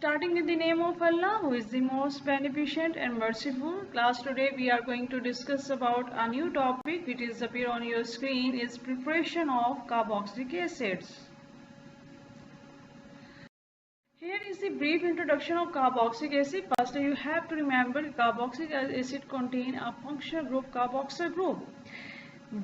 Starting in the name of Allah, who is the most beneficent and merciful. Class, today we are going to discuss about a new topic which is appear on your screen, is preparation of carboxylic acids. Here is the brief introduction of carboxylic acid. First, you have to remember carboxylic acid contain a functional group, carboxyl group,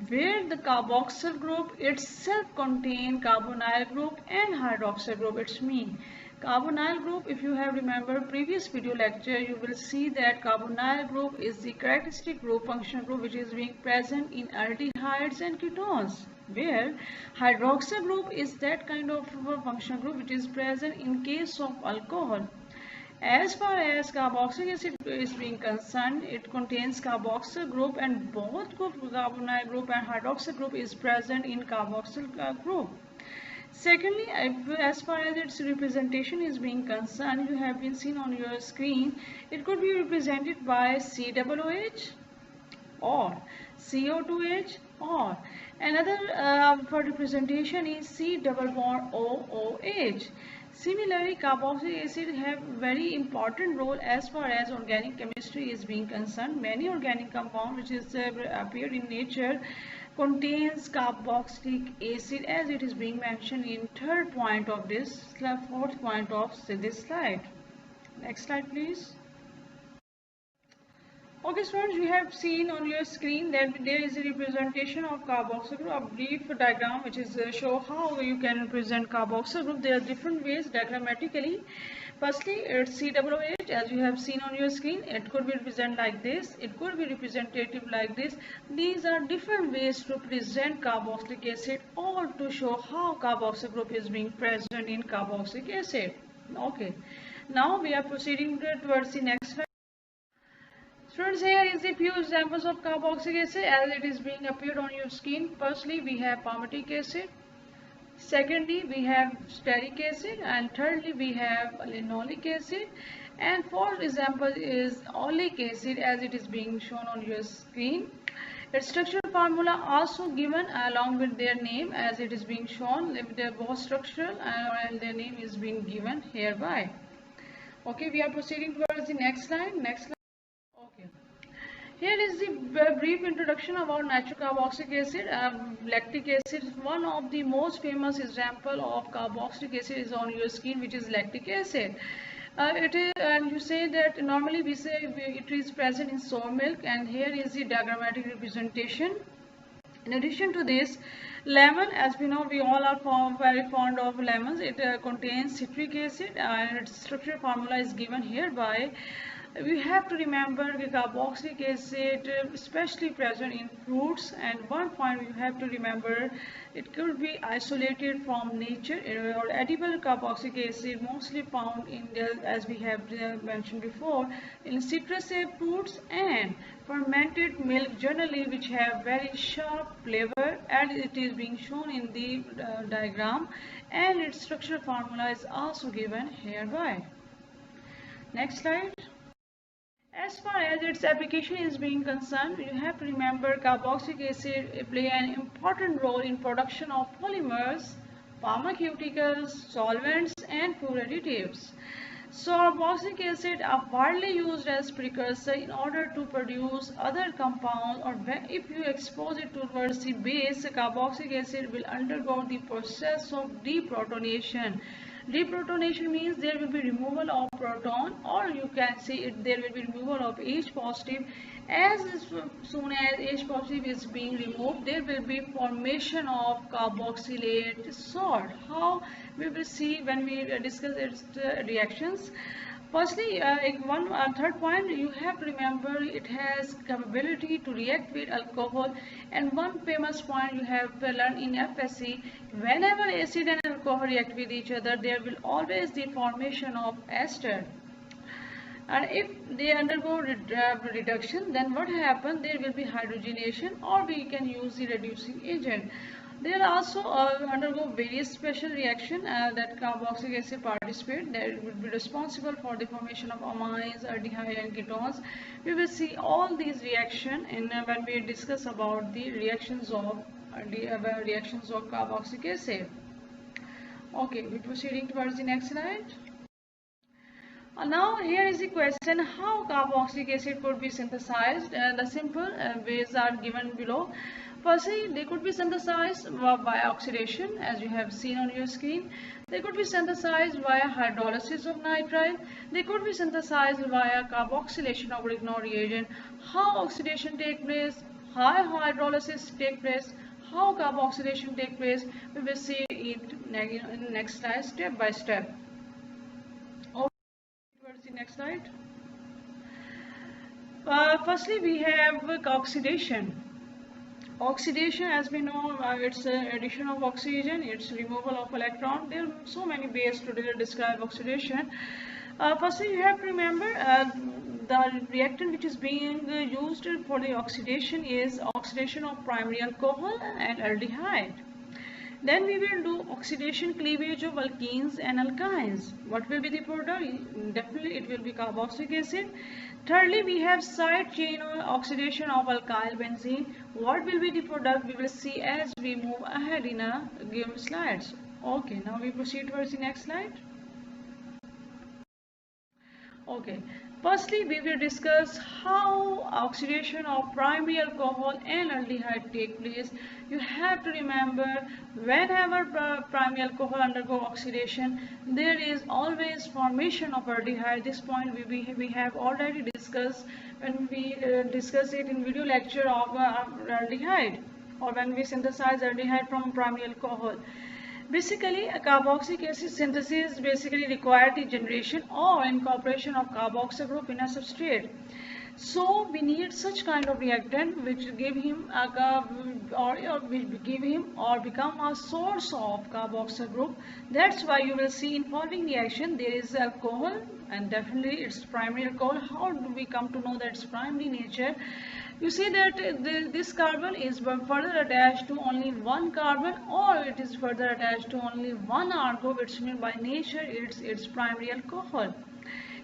where the carboxyl group itself contain carbonyl group and hydroxyl group. It's mean carbonyl group, if you have remembered previous video lecture, you will see that carbonyl group is the characteristic group, functional group, which is being present in aldehydes and ketones, where hydroxyl group is that kind of functional group which is present in case of alcohol. As far as carboxylic acid is being concerned, it contains carboxyl group, and both carbonyl group and hydroxyl group is present in carboxyl group. Secondly, as far as its representation is being concerned, you have been seen on your screen, it could be represented by COOH or CO2H, or another for representation is C double bond OOH. Similarly, carboxylic acid have very important role as far as organic chemistry is being concerned. Many organic compound which is appeared in nature contains carboxylic acid, as it is being mentioned in third point of this, fourth point of this slide. Next slide, please. Okay, students, we have seen on your screen that there is a representation of carboxyl group, a brief diagram which is show how you can represent carboxyl group. There are different ways diagrammatically. Firstly, it's COOH, as you have seen on your screen. It could be represented like this, it could be representative like this. These are different ways to present carboxylic acid, all to show how carboxyl group is being present in carboxylic acid. Okay, now we are proceeding towards the next slide. Students, here is a few examples of carboxylic acid as it is being appeared on your screen. Firstly, we have palmitic acid. Secondly, we have stearic acid, and thirdly, we have linoleic acid, and fourth example is oleic acid, as it is being shown on your screen. Its structural formula also given along with their name, as it is being shown. They are both structural and their name is being given hereby. Okay, we are proceeding towards the next slide. Next slide. Okay. Here is the brief introduction about natural carboxylic acid. Lactic acid is one of the most famous example of carboxylic acid is on your screen, which is lactic acid. It is, and you say that normally we say it is present in soy milk, and here is the diagrammatic representation. In addition to this, lemon, as we know, we all are very fond of lemons. It contains citric acid, and its structural formula is given hereby. We have to remember the carboxylic acid especially present in fruits, and one point you have to remember, it could be isolated from nature, or edible carboxylic acid mostly found in as we have mentioned before, in citrus fruits and fermented milk generally, which have very sharp flavor, and it is being shown in the diagram, and its structural formula is also given hereby. Next slide. As far as its application is being concerned, you have to remember carboxylic acid play an important role in production of polymers, pharmaceuticals, solvents, and food additives. So carboxylic acid are widely used as precursor in order to produce other compounds, or if you expose it towards the base, carboxylic acid will undergo the process of deprotonation. Deprotonation means there will be removal of proton, or you can say there will be removal of H positive. As soon as H positive is being removed, there will be formation of carboxylate salt. How we will see when we discuss its reactions. Firstly, third point, you have to remember it has capability to react with alcohol, and one famous point you have learned in FSC, whenever acid and alcohol react with each other, there will always be formation of ester. And if they undergo reduction, then what happens? There will be hydrogenation, or we can use the reducing agent. They are also undergo various special reaction that carboxylic acid participate, that will be responsible for the formation of amines, aldehyde, and ketones. We will see all these reactions in when we discuss about the reactions of carboxylic acid. Okay, we're proceeding towards the next slide. Now here is the question, how carboxylic acid could be synthesized. The simple ways are given below. Firstly, they could be synthesized by oxidation, as you have seen on your screen. They could be synthesized via hydrolysis of nitrile. They could be synthesized via carboxylation of Grignard reagent. How oxidation take place, how hydrolysis take place, how carboxylation take place, we will see it in the next slide, step by step. Towards the next slide. Firstly, we have oxidation. Oxidation, as we know, it's addition of oxygen, it's removal of electron. There are so many ways to describe oxidation. Firstly, you have to remember the reactant which is being used for the oxidation is oxidation of primary alcohol and aldehyde. Then we will do oxidation cleavage of alkenes and alkynes. What will be the product? Definitely it will be carboxylic acid. Thirdly, we have side chain oxidation of alkyl benzene. What will be the product? We will see as we move ahead in a given slides. Okay, now we proceed towards the next slide. Okay, firstly we will discuss how oxidation of primary alcohol and aldehyde take place. You have to remember, whenever primary alcohol undergo oxidation, there is always formation of aldehyde. This point we have already discussed when we discuss it in video lecture of aldehyde, or when we synthesize aldehyde from primary alcohol. Basically, a carboxylic acid synthesis basically requires the generation or incorporation of carboxyl group in a substrate. So we need such kind of reactant which give him or become a source of carboxyl group. That's why you will see in following reaction there is alcohol, and definitely it's primary alcohol. How do we come to know that it's primary nature? You see that this carbon is further attached to only one carbon, or it is further attached to only one R group. It's mean by nature it's primary alcohol.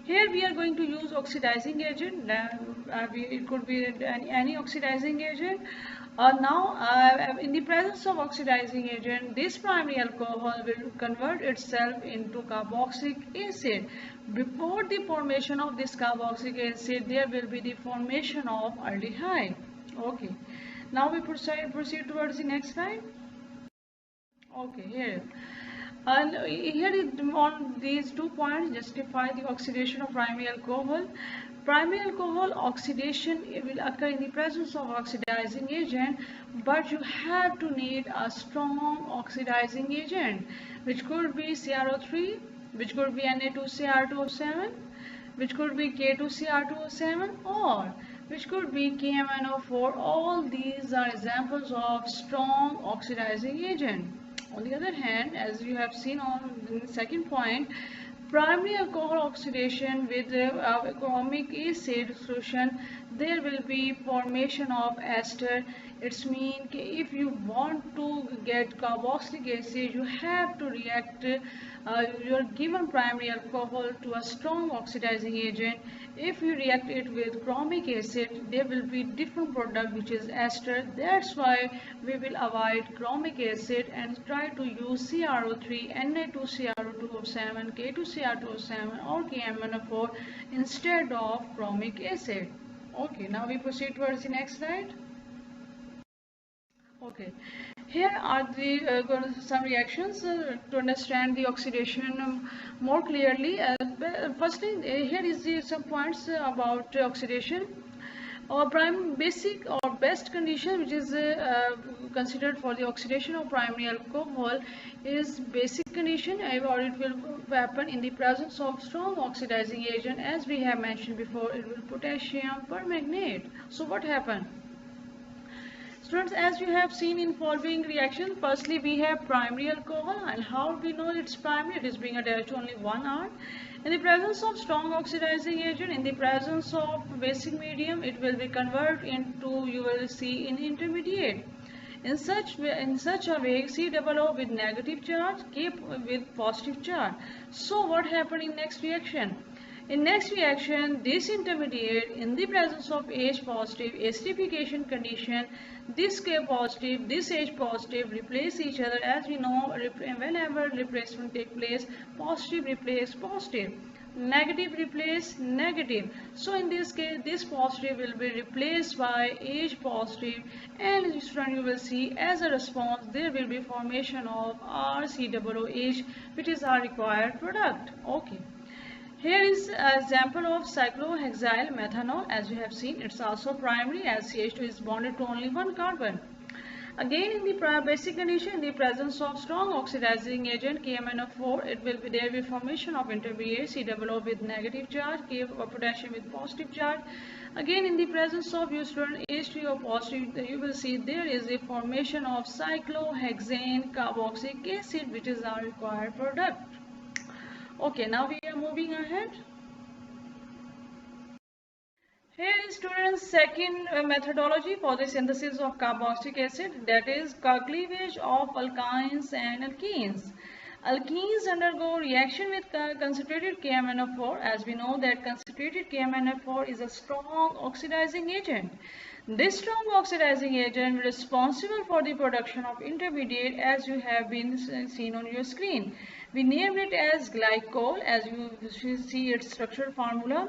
Here we are going to use oxidizing agent. It could be any oxidizing agent. In the presence of oxidizing agent, this primary alcohol will convert itself into carboxylic acid. Before the formation of this carboxylic acid, there will be the formation of aldehyde. Okay. Now we proceed towards the next slide. Okay, here. And here on these 2 points justify the oxidation of primary alcohol. Primary alcohol oxidation will occur in the presence of oxidizing agent, but you have to need a strong oxidizing agent, which could be CrO3, which could be Na2Cr2O7, which could be K2Cr2O7, or which could be KMnO4. All these are examples of strong oxidizing agent. On the other hand, as you have seen on the second point, primary alcohol oxidation with chromic acid solution, there will be formation of ester. It's mean if you want to get carboxylic acid, you have to react your given primary alcohol to a strong oxidizing agent. If you react it with chromic acid, there will be different product which is ester. That's why we will avoid chromic acid and try to use CrO3, Na2Cr2O7, K2Cr2O7 or KMnO4 instead of chromic acid. Okay, now we proceed towards the next slide. Okay, here are the some reactions to understand the oxidation more clearly. Firstly, here is some points about oxidation. Our basic or best condition which is considered for the oxidation of primary alcohol is basic condition, or it will happen in the presence of strong oxidizing agent. As we have mentioned before, it will potassium permanganate. So what happened? Students, as you have seen in following reaction, firstly we have primary alcohol, and how we know it's primary? It is being attached to only one R. In the presence of strong oxidizing agent, in the presence of basic medium, it will be converted into, you will see, in intermediate. In such a way, COO with negative charge, K with positive charge. So what happened in next reaction? In next reaction, this intermediate in the presence of H positive acidification condition, this K positive, this H positive replace each other. As we know, whenever replacement take place, positive replace positive. negative replace negative. So in this case, this positive will be replaced by H positive, and student, you will see as a response there will be formation of RCOOH, which is our required product. Okay. Here is an example of cyclohexyl methanol. As you have seen, it's also primary as CH2 is bonded to only one carbon. Again, in the basic condition, in the presence of strong oxidizing agent KMnO4, it will be there with formation of intermediate COO with negative charge, K potassium with positive charge. Again, in the presence of H3O positive, you will see there is a formation of cyclohexane carboxylic acid, which is our required product. Okay, now we are moving ahead. Here is students second methodology for the synthesis of carboxylic acid, that is cleavage of alkynes and alkenes. Alkenes undergo reaction with concentrated KMnO4, as we know that concentrated KMnO4 is a strong oxidizing agent. This strong oxidizing agent is responsible for the production of intermediate, as you have been seen on your screen. We named it as glycol, as you see its structural formula.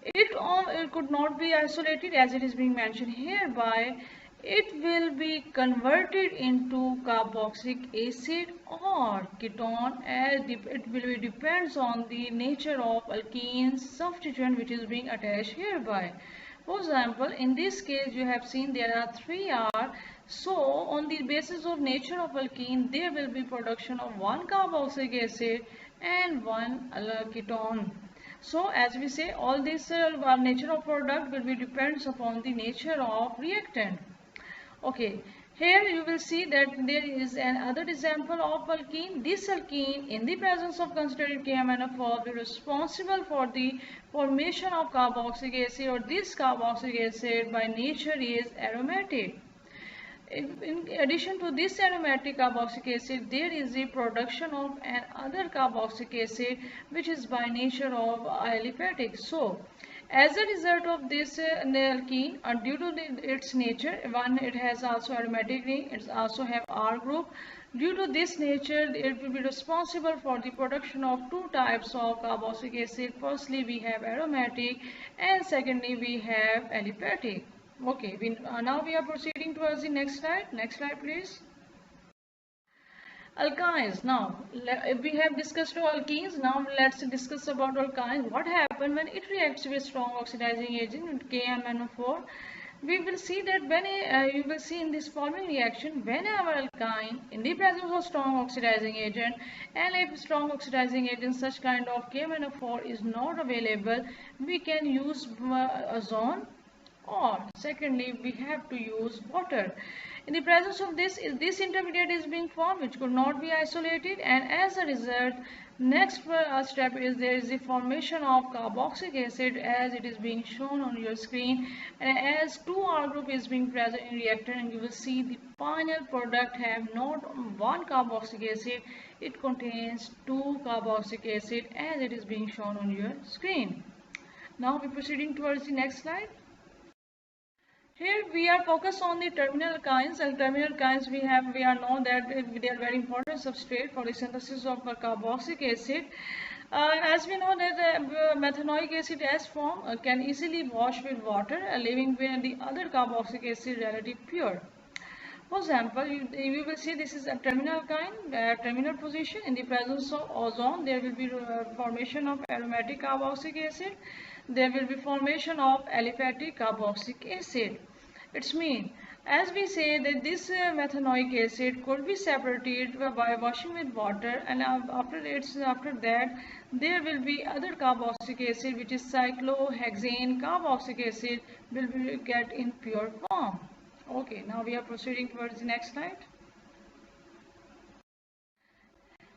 It could not be isolated, as it is being mentioned hereby. It will be converted into carboxylic acid or ketone, as it will be depends on the nature of alkene substituent which is being attached hereby. For example, in this case you have seen there are 3 R. So on the basis of nature of alkene, there will be production of one carboxylic acid and one ketone. So as we say, all this nature of product will be depends upon the nature of reactant. Okay, here you will see that there is another example of alkene. This alkene in the presence of concentrated KMnO4 will be responsible for the formation of carboxylic acid, or this carboxylic acid by nature is aromatic. In addition to this aromatic carboxylic acid, there is the production of another carboxylic acid which is by nature of aliphatic. So, as a result of this alkene, due to its nature, one, it has also aromatic ring, it also have R group. Due to this nature, it will be responsible for the production of two types of carboxylic acid. Firstly, we have aromatic, and secondly, we have aliphatic. Okay, now we are proceeding towards the next slide. Next slide, please. Alkynes. Now, we have discussed alkenes. Now, let's discuss about alkynes. What happens when it reacts with strong oxidizing agent KMnO4? We will see that when you will see in this following reaction, whenever alkyne in the presence of strong oxidizing agent, and if strong oxidizing agent such kind of KMnO4 is not available, we can use ozone, or secondly we have to use water. In the presence of this intermediate is being formed which could not be isolated, and as a result next step is there is the formation of carboxylic acid, as it is being shown on your screen, and as 2R group is being present in reactor, and you will see the final product have not one carboxylic acid, it contains 2 carboxylic acid, as it is being shown on your screen. Now we are proceeding towards the next slide. Here we are focused on the terminal alkynes, and terminal alkynes we know that they are very important substrate for the synthesis of carboxylic acid. As we know that methanoic acid as form can easily wash with water, leaving the other carboxylic acid relatively pure. For example, you will see this is a terminal alkyne, terminal position. In the presence of ozone, there will be formation of aromatic carboxylic acid. There will be formation of aliphatic carboxylic acid. It's mean, as we say that this methanoic acid could be separated by washing with water, and after that there will be other carboxylic acid which is cyclohexane carboxylic acid will be get in pure form. Okay, now we are proceeding towards the next slide.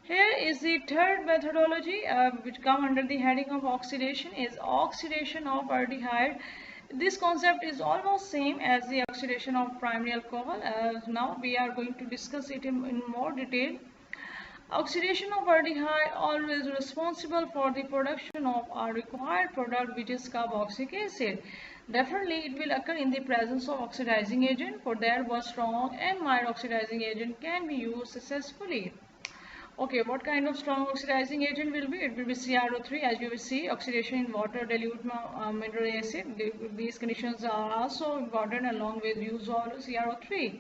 Here is the third methodology which come under the heading of oxidation, is oxidation of aldehyde. This concept is almost same as the oxidation of primary alcohol. Now we are going to discuss it in more detail. Oxidation of aldehyde always responsible for the production of our required product, which is carboxylic acid. Definitely it will occur in the presence of oxidizing agent. For that, both strong and mild oxidizing agent can be used successfully. Okay, what kind of strong oxidizing agent will be? It will be CrO3. As you will see, oxidation in water dilute mineral acid. These conditions are also important along with use of CrO3.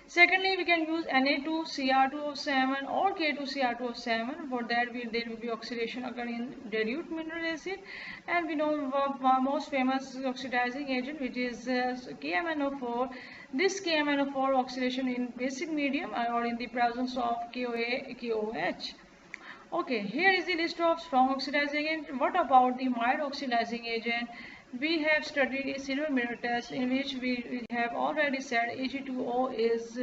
Secondly, we can use Na2Cr2O7 or K2Cr2O7. For that, there will be oxidation occurring in dilute mineral acid. And we know our most famous oxidizing agent, which is KMnO4. This KMnO4 oxidation in basic medium or in the presence of KOA, KOH. Okay, here is the list of strong oxidizing agent. What about the mild oxidizing agent? We have studied a silver mirror test in which we have already said Ag2O is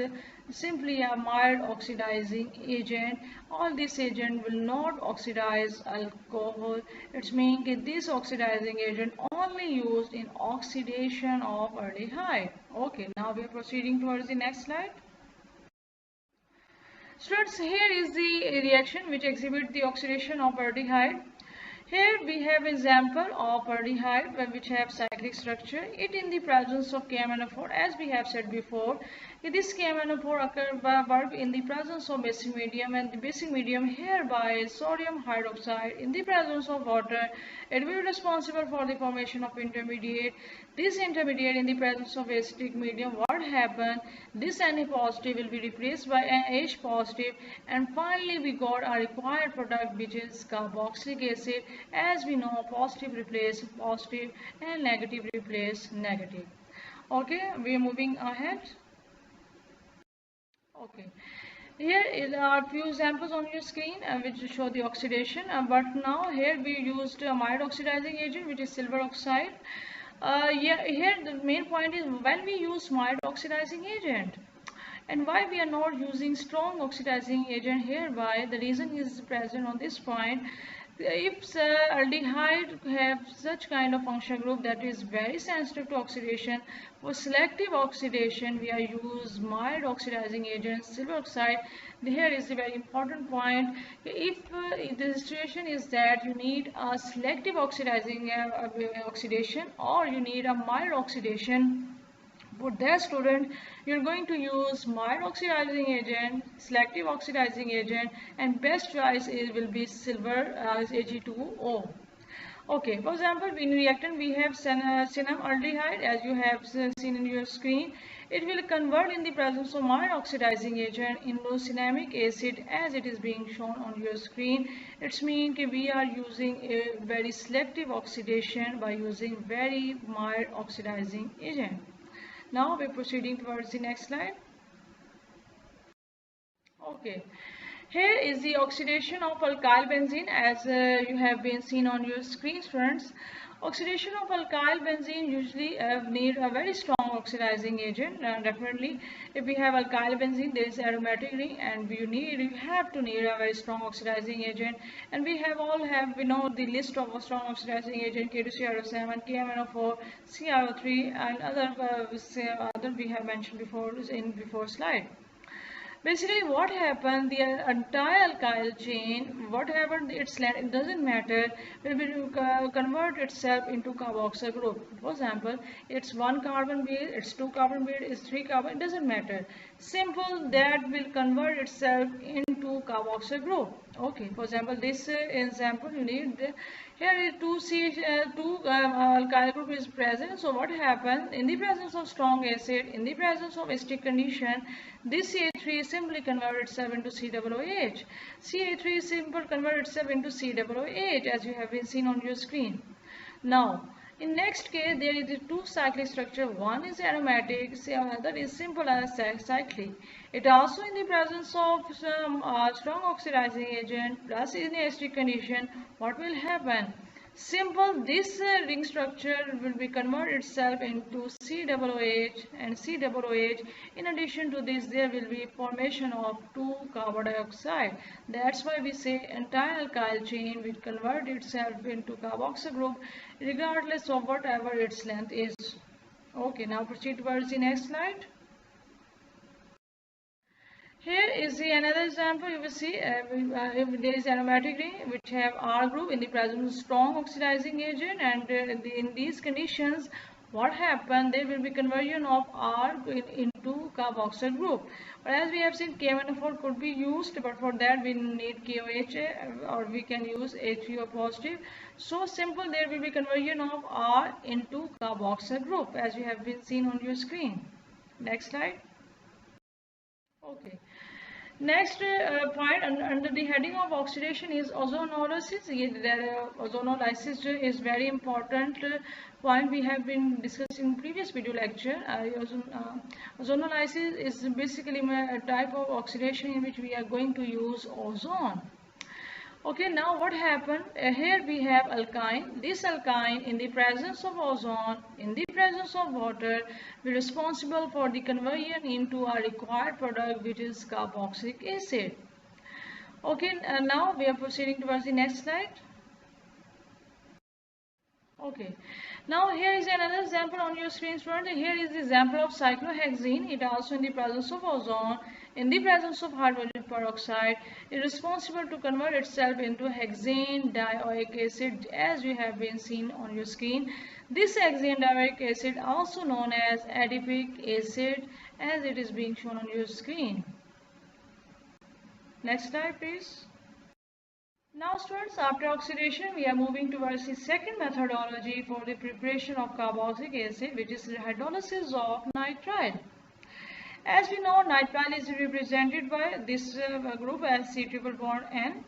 simply a mild oxidizing agent. All this agent will not oxidize alcohol. It means that this oxidizing agent only used in oxidation of aldehyde. Okay, now we are proceeding towards the next slide. Students, here is the reaction which exhibits the oxidation of aldehyde. Here we have example of aldehyde which have cyclic structure. It in the presence of KMnO4, as we have said before. This KMnO4 work in the presence of basic medium, and the basic medium hereby is sodium hydroxide. In the presence of water, it will be responsible for the formation of intermediate. This intermediate in the presence of acidic medium, what happens? This Na positive will be replaced by H positive, and finally we got a required product which is carboxylic acid. As we know, positive replace positive and negative replace negative. Okay, we are moving ahead. Okay, here are few examples on your screen which show the oxidation, but now here we used a mild oxidizing agent which is silver oxide. Yeah, here the main point is when we use mild oxidizing agent and why we are not using strong oxidizing agent hereby. The reason is present on this point. If aldehyde have such kind of functional group that is very sensitive to oxidation, for selective oxidation we are use mild oxidizing agent silver oxide. Here is a very important point. If the situation is that you need a selective oxidizing oxidation or you need a mild oxidation, for that student you're going to use mild oxidizing agent, selective oxidizing agent, and best choice will be silver Ag2O. Okay, for example, in reactant we have cinnamaldehyde, as you have seen in your screen. It will convert in the presence of mild oxidizing agent into cinnamic acid, as it is being shown on your screen. It means we are using a very selective oxidation by using very mild oxidizing agent. Now we're proceeding towards the next slide. Okay, here is the oxidation of alkyl benzene, as you have been seen on your screen, students. Oxidation of alkyl benzene usually need a very strong oxidizing agent. Definitely, if we have alkyl benzene, there is aromatic ring, and you have to need a very strong oxidizing agent. And we know the list of strong oxidizing agent: K2CrO7, KMnO4, CrO3, and other we have mentioned before in before slide. Basically, what happened, the entire alkyl chain, whatever its length, it doesn't matter, will convert itself into carboxyl group. For example, it's 1 carbon base, it's 2 carbon base, it's 3 carbon, it doesn't matter. Simple, that will convert itself into carboxyl group. Okay, for example, this example you need, here is 2 alkyl group is present. So what happens in the presence of strong acid, in the presence of acidic condition, this CH3 simply converts itself into COOH. CH3 simply converts itself into COOH, as you have been seen on your screen. Now, in next case, there is a 2 cyclic structure. One is aromatic, another is simple as cyclic. It also in the presence of some strong oxidizing agent plus in acidic condition. What will happen? Simple, this ring structure will be converted itself into COOH and COOH. In addition to this, there will be formation of 2 carbon dioxide. That's why we say entire alkyl chain will convert itself into carboxyl group regardless of whatever its length is. Okay, now proceed towards the next slide. Here is another example. You will see if there is aromatic ring which have R group in the presence of strong oxidizing agent, and in these conditions, what happened, there will be conversion of R into carboxyl group. But as we have seen, K1O4 could be used, but for that we need KOH or we can use H3O positive. So simple, there will be conversion of R into carboxyl group as you have been seen on your screen. Next slide. Okay. Next point under the heading of oxidation is ozonolysis. Ozonolysis is very important point we have been discussing in previous video lecture. Ozonolysis is basically a type of oxidation in which we are going to use ozone. Okay, now what happened? Here we have alkyne. This alkyne, in the presence of ozone, in the presence of water, will be responsible for the conversion into our required product, which is carboxylic acid. Okay, now we are proceeding towards the next slide. Okay, now here is another example on your screen, students. Here is the example of cyclohexene. It also in the presence of ozone, in the presence of hydrogen peroxide, is responsible to convert itself into hexane dioic acid, as you have been seen on your screen. This hexane dioic acid, also known as adipic acid, as it is being shown on your screen. Next slide, please. Now students, after oxidation, we are moving towards the second methodology for the preparation of carboxylic acid, which is the hydrolysis of nitrile. As we know, nitrile is represented by this group as C triple bond N.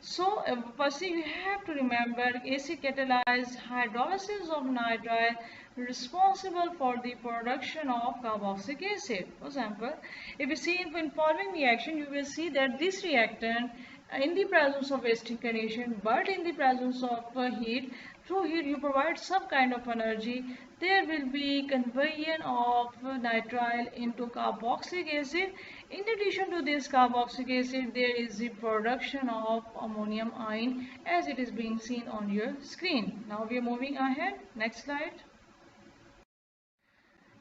So, firstly, you have to remember acid catalyzed hydrolysis of nitrile responsible for the production of carboxylic acid. For example, if you see in following reaction, you will see that this reactant in the presence of wasting condition, but in the presence of heat, through heat you provide some kind of energy, there will be conversion of nitrile into carboxylic acid. In addition to this carboxylic acid, there is the production of ammonium ion, as it is being seen on your screen. Now we are moving ahead. Next slide.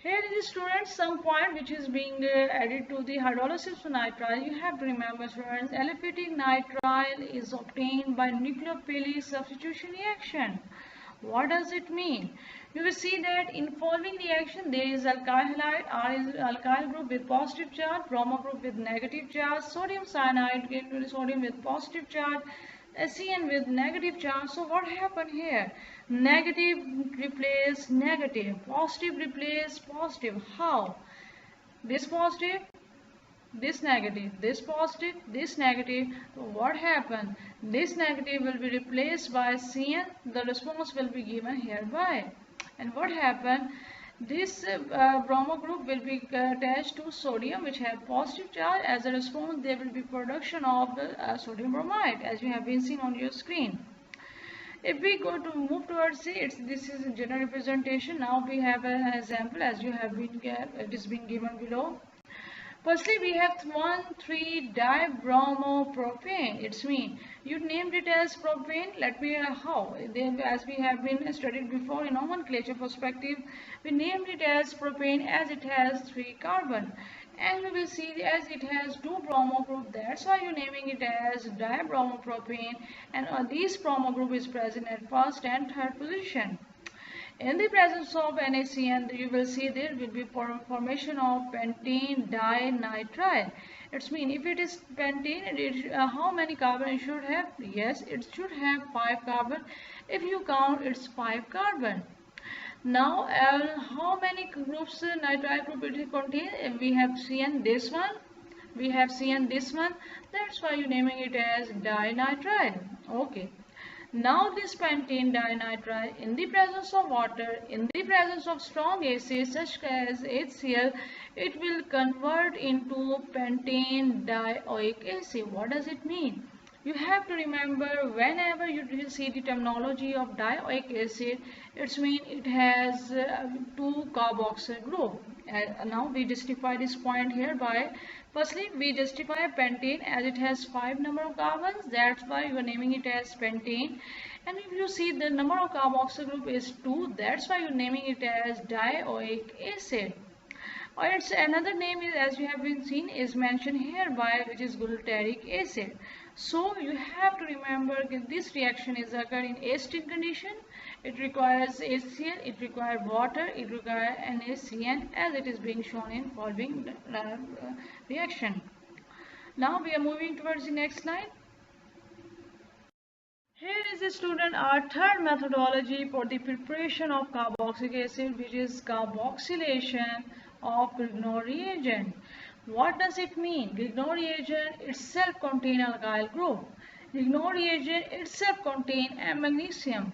Here is, students, some point which is being added to the hydrolysis of nitrile. You have to remember, students, aliphatic nitrile is obtained by nucleophilic substitution reaction. What does it mean? You will see that in following reaction there is alkyl halide. R is alkyl group with positive charge, bromo group with negative charge, sodium cyanide, sodium with positive charge, SCN with negative charge. So what happened here? Negative replace negative, positive replace positive. How? This positive, this negative, this positive, this negative. So what happened? This negative will be replaced by CN. The response will be given hereby. And what happened? This bromo group will be attached to sodium, which have positive charge. As a response, there will be production of sodium bromide, as you have been seen on your screen. If we go to move towards it, this is a general representation. Now we have an example, as you have been it is being given below. Firstly, we have 1,3-dibromopropane. It's mean you named it as propane. Let me how. As we have been studied before in nomenclature perspective, we named it as propane as it has 3 carbon. And we will see as it has 2 bromo group, that's why you're naming it as dibromopropane. And this bromo group is present at first and third position. In the presence of NaCN, you will see there will be formation of pentane dinitrile. It's mean if it is pentane, how many carbon it should have? Yes, it should have 5 carbon. If you count, it's 5 carbon. Now, how many groups nitrile group it contains? We have CN this one, we have CN this one. That's why you're naming it as dinitrile. Okay. Now this pentane dinitrile, in the presence of water, in the presence of strong acids such as HCl, it will convert into pentane dioic acid. What does it mean? You have to remember, whenever you see the terminology of dioic acid, it means it has 2 carboxyl group. Now we justify this point here by, firstly we justify pentane as it has 5 number of carbons. That's why you are naming it as pentane. And if you see the number of carboxyl group is 2, that's why you're naming it as dioic acid. Or its another name is, as you have been seen, is mentioned hereby, which is glutaric acid. So you have to remember that this reaction is occurred in acidic condition. It requires HCl, it requires water, it requires NaCN as it is being shown in following reaction. Now we are moving towards the next slide. Here is a student our third methodology for the preparation of carboxylic acid, which is carboxylation of Grignard reagent. What does it mean? Grignard reagent itself contains alkyl group. Grignard reagent itself contains magnesium.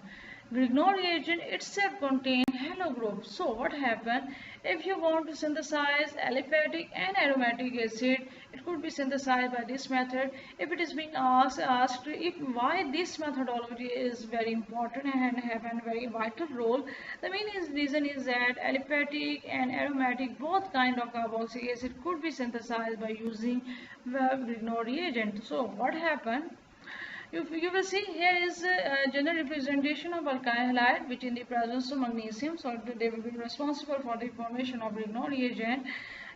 Grignard reagent itself contains halo group. So what happens if you want to synthesize aliphatic and aromatic acid? It could be synthesized by this method. If it is being asked if why this methodology is very important and have a very vital role, the main reason is that aliphatic and aromatic both kind of carboxylic acid could be synthesized by using Grignard reagent. So what happened? You will see here is a general representation of alkyl halide, which in the presence of magnesium, so they will be responsible for the formation of Grignard reagent.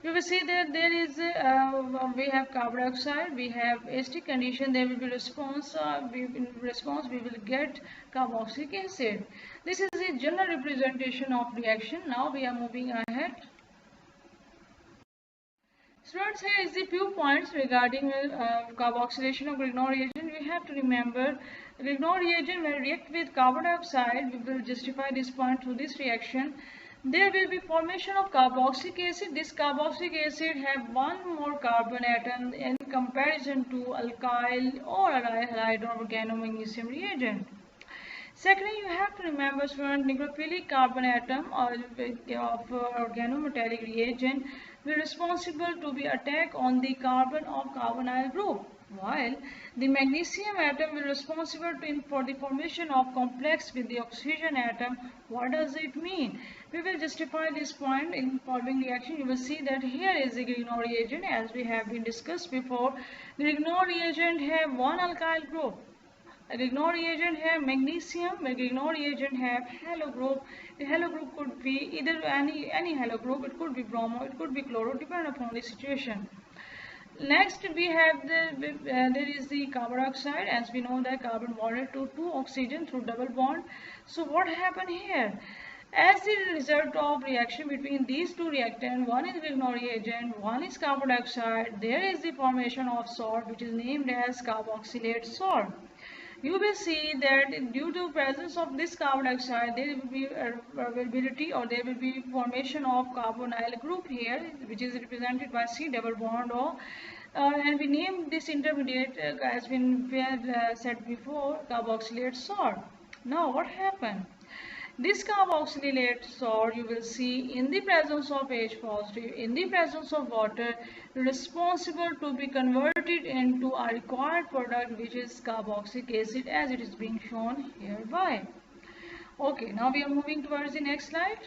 You will see that there is we have carbon dioxide, we have acidic condition. There will be response. In response, we will get carboxylic acid. This is a general representation of reaction. Now we are moving ahead. Students, here is the few points regarding carboxylation of Grignard reagent. We have to remember Grignard reagent when react with carbon dioxide, we will justify this point through this reaction. There will be formation of carboxylic acid. This carboxylic acid have one more carbon atom in comparison to alkyl or aryl halide or organomagnesium reagent. Secondly, you have to remember student nucleophilic carbon atom or of organometallic reagent will responsible to be attack on the carbon of carbonyl group, while the magnesium atom will responsible for the formation of complex with the oxygen atom. What does it mean? We will justify this point in following reaction. You will see that here is the Grignard reagent as we have been discussed before. Grignard reagent have one alkyl group. Grignard reagent have magnesium, Grignard reagent have halo group. The halo group could be either any halo group, it could be bromo, it could be chloro, depending upon the situation. Next we have there is the carbon dioxide. As we know that carbon bonded to two oxygen through double bond. So what happened here? As the result of reaction between these two reactants, one is Grignard reagent, one is carbon dioxide, there is the formation of salt which is named as carboxylate salt. You will see that due to presence of this carbon dioxide, there will be availability or there will be formation of carbonyl group here, which is represented by C double bond O. And we name this intermediate as we had said before, carboxylate salt. Now what happened? This carboxylate salt you will see in the presence of H positive, in the presence of water, responsible to be converted into a required product which is carboxylic acid as it is being shown hereby. Okay, now we are moving towards the next slide.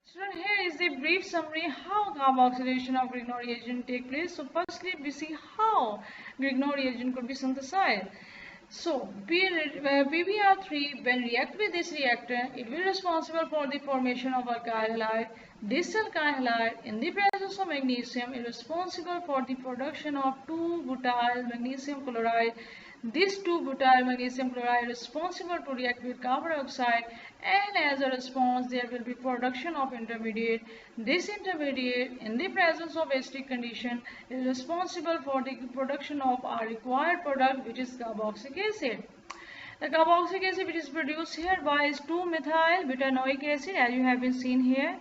So here is a brief summary how carboxylation of Grignard reagent take place. So firstly we see how Grignard reagent could be synthesized. So, PbR3 when react with this reactor, it will be responsible for the formation of alkyl halide. This alkyl halide in the presence of magnesium is responsible for the production of 2-butyl magnesium chloride. This 2-butyl magnesium chloride is responsible to react with carbon dioxide, and as a response there will be production of intermediate. This intermediate in the presence of acidic condition is responsible for the production of our required product which is carboxylic acid. The carboxylic acid which is produced hereby is 2-methyl butanoic acid as you have been seen here.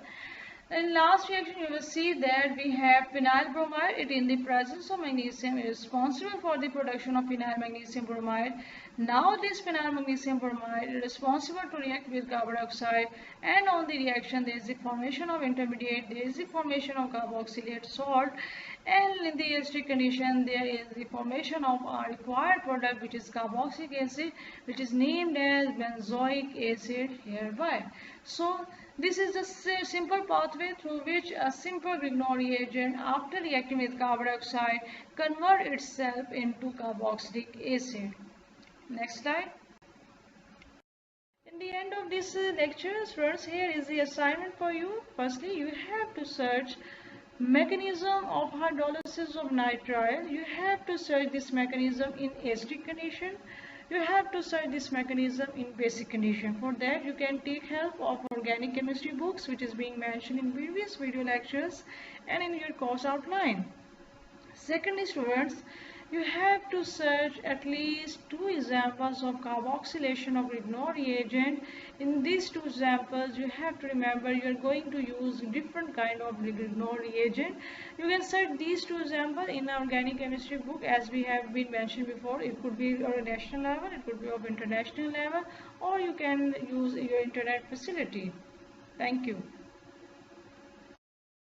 In last reaction you will see that we have phenyl bromide. It in the presence of magnesium is responsible for the production of phenyl magnesium bromide. Now this phenyl magnesium bromide is responsible to react with carbon dioxide, and on the reaction there is the formation of intermediate, there is the formation of carboxylate salt, and in the acidic condition there is the formation of our required product which is carboxylic acid, which is named as benzoic acid hereby. So this is the simple pathway through which a simple Grignard reagent after reacting with carbon dioxide convert itself into carboxylic acid. Next slide. In the end of this lecture, students, here is the assignment for you. Firstly, you have to search Mechanism of hydrolysis of nitrile. You have to search this mechanism in acidic condition. You have to search this mechanism in basic condition. For that, you can take help of organic chemistry books, which is being mentioned in previous video lectures and in your course outline. Secondly, students, you have to search at least 2 examples of carboxylation of Grignard reagent. In these 2 examples, you have to remember you are going to use different kind of Grignard reagent. You can search these 2 examples in organic chemistry book, as we have been mentioned before. It could be of a national level, it could be of international level, or you can use your internet facility. Thank you.